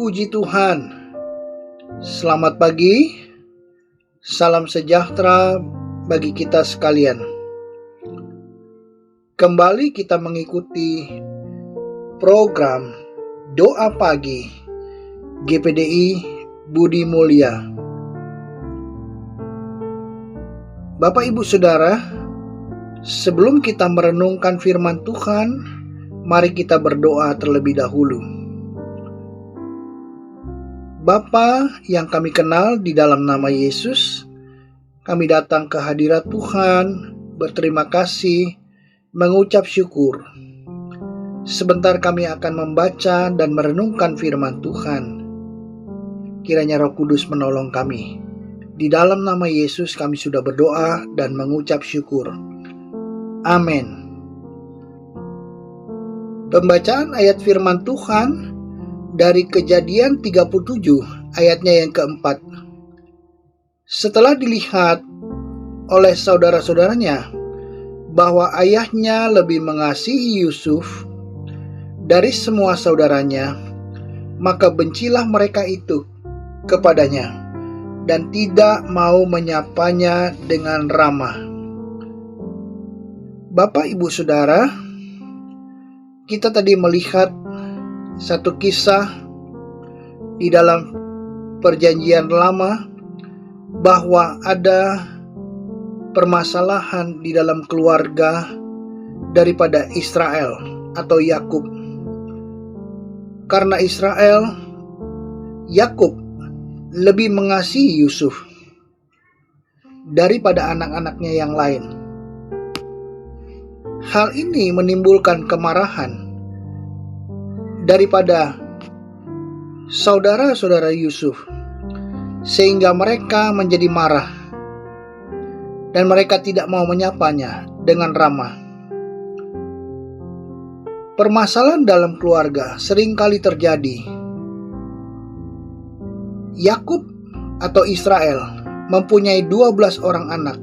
Puji Tuhan. Selamat pagi. Salam sejahtera bagi kita sekalian. Kembali kita mengikuti program Doa Pagi GPDI Budi Mulia. Bapak Ibu Saudara, sebelum kita merenungkan firman Tuhan, mari kita berdoa terlebih dahulu. Bapa yang kami kenal di dalam nama Yesus, kami datang ke hadirat Tuhan, berterima kasih, mengucap syukur. Sebentar kami akan membaca dan merenungkan firman Tuhan. Kiranya Roh Kudus menolong kami. Di dalam nama Yesus kami sudah berdoa dan mengucap syukur. Amin. Pembacaan ayat firman Tuhan dari Kejadian 37 ayatnya yang keempat. Setelah dilihat oleh saudara-saudaranya bahwa ayahnya lebih mengasihi Yusuf dari semua saudaranya, maka bencilah mereka itu kepadanya dan tidak mau menyapanya dengan ramah. Bapak Ibu Saudara, kita tadi melihat satu kisah di dalam Perjanjian Lama bahwa ada permasalahan di dalam keluarga daripada Israel atau Yakub. Karena Yakub lebih mengasihi Yusuf daripada anak-anaknya yang lain. Hal ini menimbulkan kemarahan daripada saudara-saudara Yusuf, sehingga mereka menjadi marah dan mereka tidak mau menyapanya dengan ramah. Permasalahan dalam keluarga seringkali terjadi. Yakub atau Israel mempunyai 12 orang anak,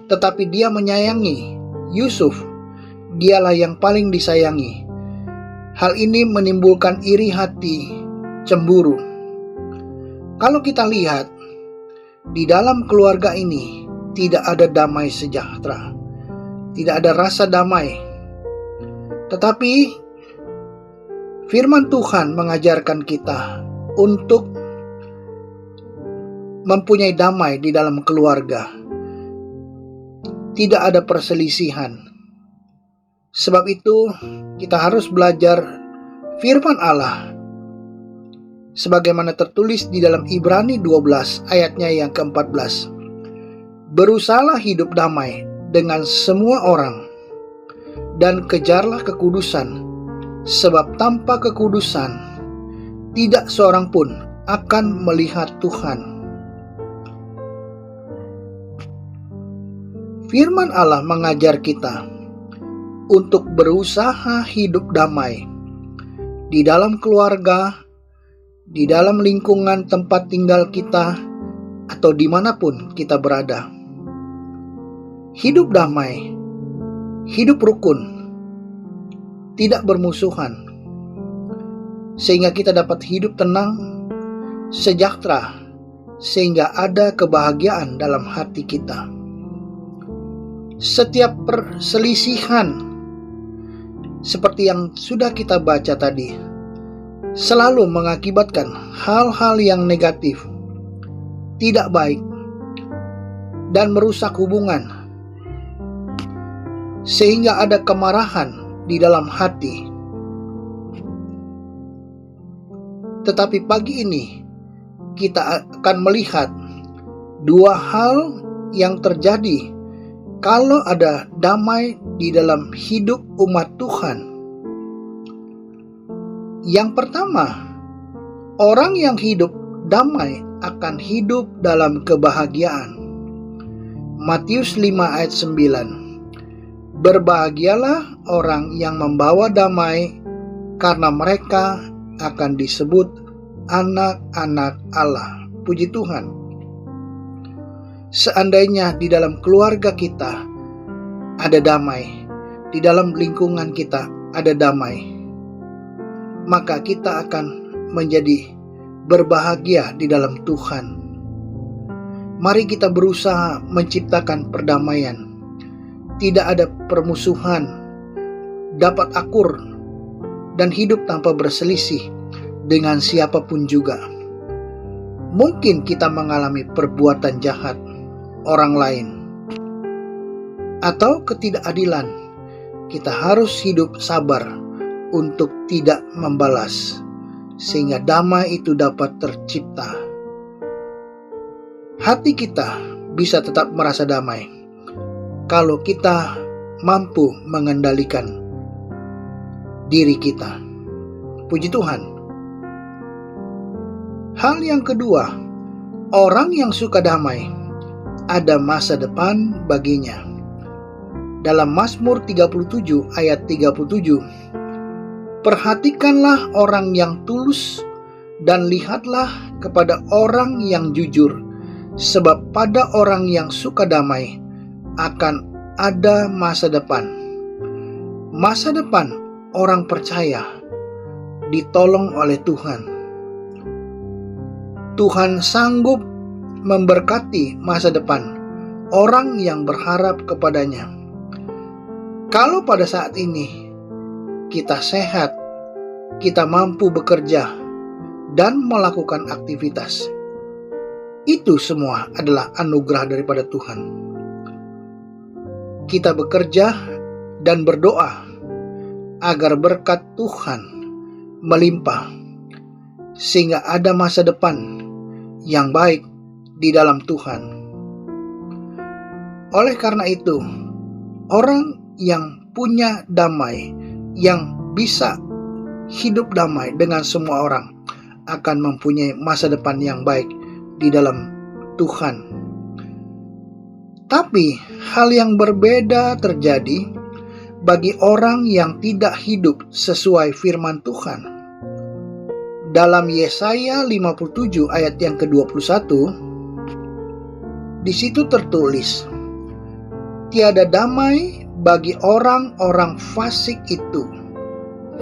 tetapi dia menyayangi Yusuf. Dialah yang paling disayangi. Hal ini menimbulkan iri hati, cemburu. Kalau kita lihat, di dalam keluarga ini tidak ada damai sejahtera, tidak ada rasa damai. Tetapi firman Tuhan mengajarkan kita untuk mempunyai damai di dalam keluarga. Tidak ada perselisihan. Sebab itu kita harus belajar firman Allah sebagaimana tertulis di dalam Ibrani 12 ayatnya yang ke-14. Berusahalah hidup damai dengan semua orang dan kejarlah kekudusan, sebab tanpa kekudusan tidak seorang pun akan melihat Tuhan. Firman Allah mengajar kita untuk berusaha hidup damai di dalam keluarga, di dalam lingkungan tempat tinggal kita, atau dimanapun kita berada. Hidup damai, hidup rukun, tidak bermusuhan, sehingga kita dapat hidup tenang, sejahtera, sehingga ada kebahagiaan dalam hati kita. Setiap perselisihan seperti yang sudah kita baca tadi, selalu mengakibatkan hal-hal yang negatif, tidak baik, dan merusak hubungan, sehingga ada kemarahan di dalam hati. Tetapi pagi ini kita akan melihat dua hal yang terjadi kalau ada damai di dalam hidup umat Tuhan. Yang pertama, orang yang hidup damai akan hidup dalam kebahagiaan. Matius 5 ayat 9. Berbahagialah orang yang membawa damai, karena mereka akan disebut anak-anak Allah. Puji Tuhan. Seandainya di dalam keluarga kita ada damai, di dalam lingkungan kita ada damai, maka kita akan menjadi berbahagia di dalam Tuhan. Mari kita berusaha menciptakan perdamaian. Tidak ada permusuhan, dapat akur, dan hidup tanpa berselisih dengan siapapun juga. Mungkin kita mengalami perbuatan jahat orang lain atau ketidakadilan. Kita harus hidup sabar untuk tidak membalas, sehingga damai itu dapat tercipta. Hati kita bisa tetap merasa damai kalau kita mampu mengendalikan diri kita. Puji Tuhan. Hal yang kedua, orang yang suka damai ada masa depan baginya. Dalam Mazmur 37 ayat 37, perhatikanlah orang yang tulus dan lihatlah kepada orang yang jujur, sebab pada orang yang suka damai akan ada masa depan. Masa depan orang percaya ditolong oleh Tuhan. Tuhan sanggup memberkati masa depan orang yang berharap kepadanya. Kalau pada saat ini kita sehat, kita mampu bekerja dan melakukan aktivitas, itu semua adalah anugerah daripada Tuhan. Kita bekerja dan berdoa agar berkat Tuhan melimpah, sehingga ada masa depan yang baik di dalam Tuhan. Oleh karena itu, orang yang punya damai, yang bisa hidup damai dengan semua orang, akan mempunyai masa depan yang baik di dalam Tuhan. Tapi hal yang berbeda terjadi bagi orang yang tidak hidup sesuai firman Tuhan. Dalam Yesaya 57 ayat yang ke-21, di situ tertulis, tiada damai bagi orang-orang fasik itu,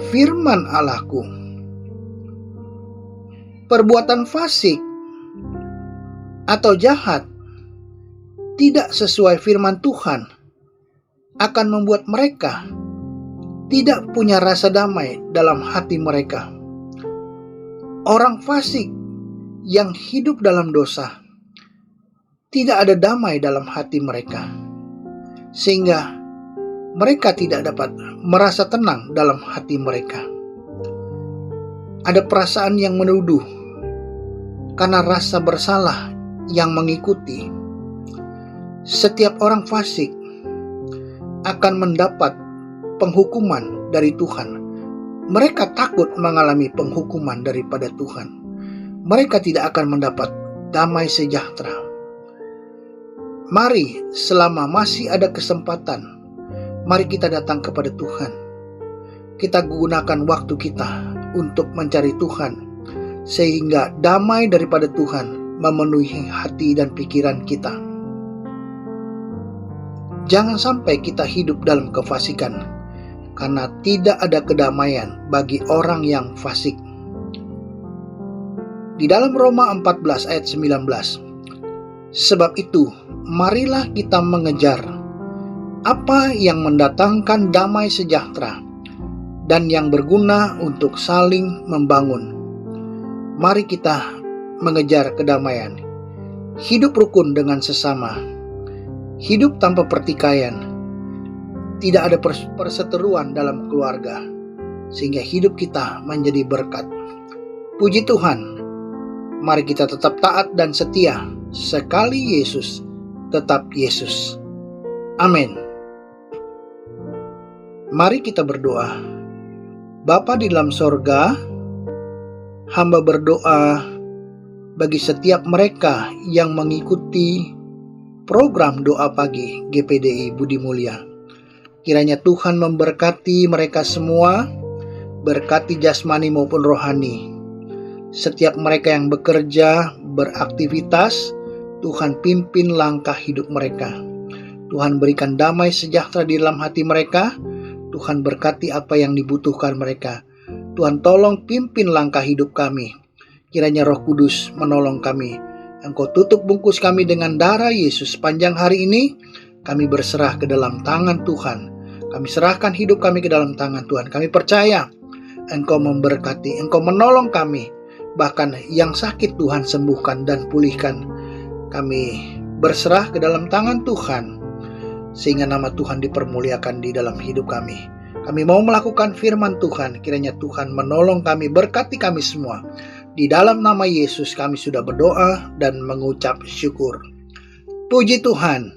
firman Allahku. Perbuatan fasik atau jahat tidak sesuai firman Tuhan akan membuat mereka tidak punya rasa damai dalam hati mereka. Orang fasik yang hidup dalam dosa tidak ada damai dalam hati mereka, sehingga mereka tidak dapat merasa tenang dalam hati mereka. Ada perasaan yang menuduh karena rasa bersalah yang mengikuti. Setiap orang fasik akan mendapat penghukuman dari Tuhan. Mereka takut mengalami penghukuman daripada Tuhan. Mereka tidak akan mendapat damai sejahtera. Mari, selama masih ada kesempatan, mari kita datang kepada Tuhan. Kita gunakan waktu kita untuk mencari Tuhan, sehingga damai daripada Tuhan memenuhi hati dan pikiran kita. Jangan sampai kita hidup dalam kefasikan, karena tidak ada kedamaian bagi orang yang fasik. Di dalam Roma 14 ayat 19, sebab itu marilah kita mengejar apa yang mendatangkan damai sejahtera dan yang berguna untuk saling membangun. Mari kita mengejar kedamaian, hidup rukun dengan sesama, hidup tanpa pertikaian, tidak ada perseteruan dalam keluarga, sehingga hidup kita menjadi berkat. Puji Tuhan, mari kita tetap taat dan setia, sekali Yesus, tetap Yesus. Amin. Mari kita berdoa. Bapa di dalam sorga, hamba berdoa bagi setiap mereka yang mengikuti program doa pagi GPDI Budi Mulia. Kiranya Tuhan memberkati mereka semua, berkati jasmani maupun rohani. Setiap mereka yang bekerja, beraktivitas, Tuhan pimpin langkah hidup mereka. Tuhan berikan damai sejahtera di dalam hati mereka. Tuhan berkati apa yang dibutuhkan mereka. Tuhan tolong pimpin langkah hidup kami. Kiranya Roh Kudus menolong kami. Engkau tutup bungkus kami dengan darah Yesus. Sepanjang hari ini kami berserah ke dalam tangan Tuhan. Kami serahkan hidup kami ke dalam tangan Tuhan. Kami percaya Engkau memberkati, Engkau menolong kami. Bahkan yang sakit Tuhan sembuhkan dan pulihkan. Kami berserah ke dalam tangan Tuhan, sehingga nama Tuhan dipermuliakan di dalam hidup kami. Kami mau melakukan firman Tuhan. Kiranya Tuhan menolong kami, berkati kami semua. Di dalam nama Yesus kami sudah berdoa dan mengucap syukur. Puji Tuhan.